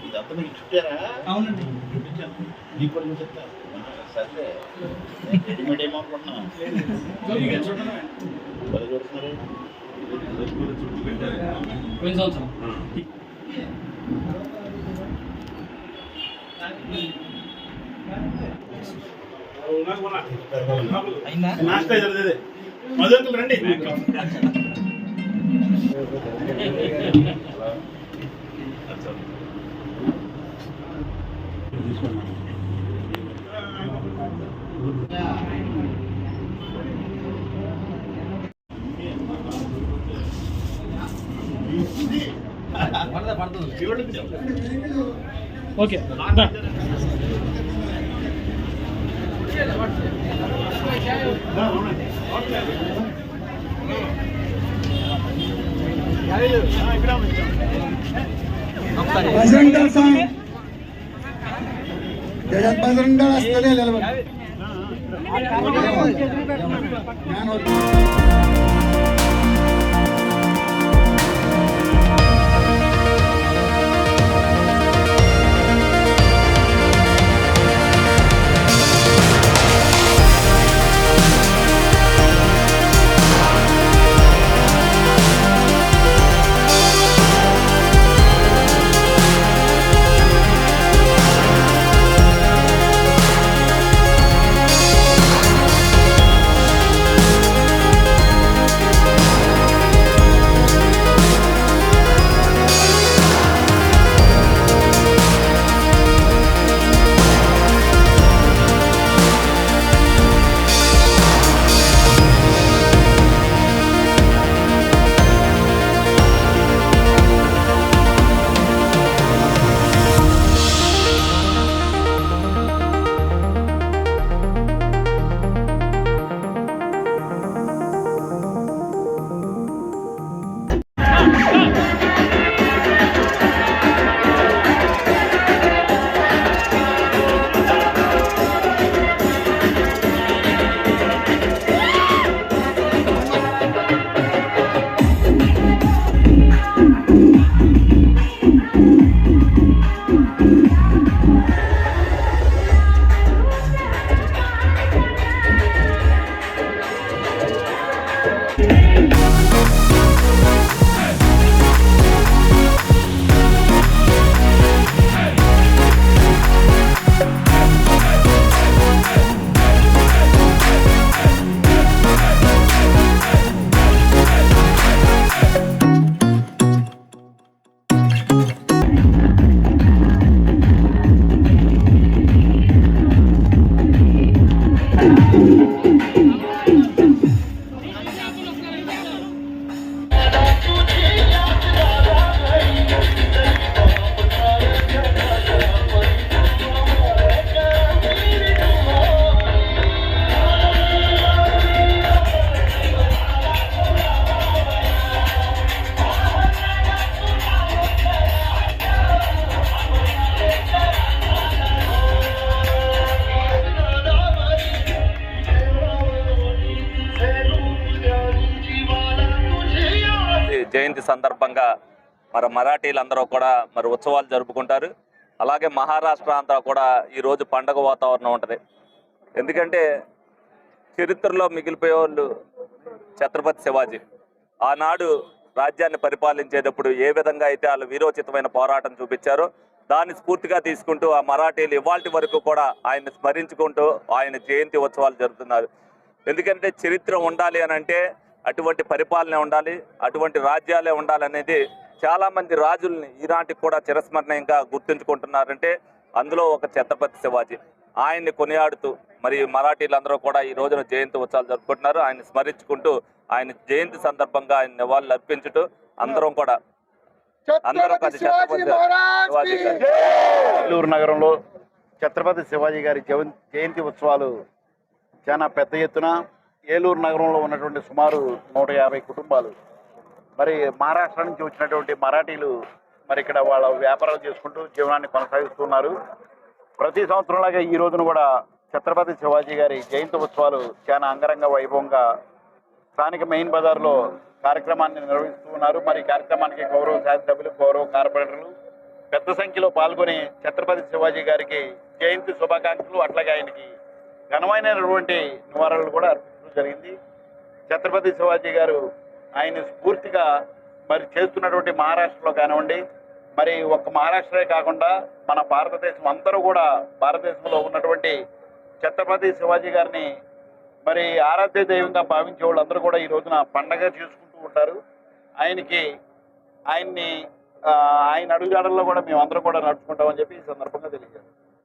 ఇదంతా మీకు చుట్టారా? అవునండి, నీకు కూడా చెప్తా. సరే రెడీమేడ్ ఏమనుకుంటున్నా చూస్తున్నారు. నాస్తా జరిగేది మధుకులు రండి. ఓకే बजरंग दल सांग त्याच्यात बजरंग दल असतं జయంతి సందర్భంగా మరాఠీలందరూ కూడా ఉత్సవాలు జరుపుకుంటారు. అలాగే మహారాష్ట్ర అంతా కూడా ఈరోజు పండగ వాతావరణం ఉంటుంది. ఎందుకంటే చరిత్రలో మిగిలిపోయే వాళ్ళు ఛత్రపతి శివాజీ. ఆనాడు రాజ్యాన్ని పరిపాలించేటప్పుడు ఏ విధంగా అయితే వాళ్ళు వీరోచితమైన పోరాటం చూపించారో దాన్ని స్ఫూర్తిగా తీసుకుంటూ ఆ మరాఠీలు ఇవాల్టి వరకు కూడా ఆయన్ని స్మరించుకుంటూ ఆయన జయంతి ఉత్సవాలు జరుపుతున్నారు. ఎందుకంటే చరిత్ర ఉండాలి అని అంటే అటువంటి పరిపాలన ఉండాలి, అటువంటి రాజ్యాలే ఉండాలనేది చాలామంది రాజుల్ని ఈనాటికి కూడా చిరస్మరణీయంగా గుర్తుంచుకుంటున్నారంటే అందులో ఒక ఛత్రపతి శివాజీ. ఆయన్ని కొనియాడుతూ మరాఠీలందరూ కూడా ఈ రోజున జయంతి ఉత్సవాలు జరుపుకుంటున్నారు. ఆయన్ని స్మరించుకుంటూ ఆయన జయంతి సందర్భంగా ఆయన నివాళులు అర్పించుతూ అందరం కూడా ఏలూరు నగరంలో ఛత్రపతి శివాజీ గారి జయంతి ఉత్సవాలు చాలా పెద్ద ఎత్తున ఏలూరు నగరంలో ఉన్నటువంటి సుమారు 150 కుటుంబాలు మహారాష్ట్ర నుంచి వచ్చినటువంటి మరాఠీలు ఇక్కడ వాళ్ళ వ్యాపారాలు చేసుకుంటూ జీవనాన్ని కొనసాగిస్తున్నారు. ప్రతి సంవత్సరంలాగా ఈ రోజున కూడా ఛత్రపతి శివాజీ గారి జయంతి ఉత్సవాలు చాలా అంగరంగ వైభవంగా స్థానిక మెయిన్ బజార్లో కార్యక్రమాన్ని నిర్వహిస్తూ ఉన్నారు. ఈ కార్యక్రమానికి గౌరవ శాసనసభ్యులు, గౌరవ కార్పొరేటర్లు పెద్ద సంఖ్యలో పాల్గొని ఛత్రపతి శివాజీ గారికి జయంతి శుభాకాంక్షలు అట్లాగే ఆయనకి ఘనమైనటువంటి నివారణలు కూడా అర్పించడం జరిగింది. ఛత్రపతి శివాజీ గారు ఆయన స్ఫూర్తిగా చేస్తున్నటువంటి మహారాష్ట్రలో కానివ్వండి, ఒక్క మహారాష్ట్రే కాకుండా మన భారతదేశం అందరూ కూడా భారతదేశంలో ఉన్నటువంటి ఛత్రపతి శివాజీ గారిని ఆరాధ్య దైవంగా భావించే వాళ్ళందరూ కూడా ఈ రోజున పండగ చేసుకుంటూ ఉంటారు. ఆయన అడుగుజాడల్లో కూడా మేమందరం కూడా నడుచుకుంటామని చెప్పి ఈ సందర్భంగా తెలియజేస్తాం.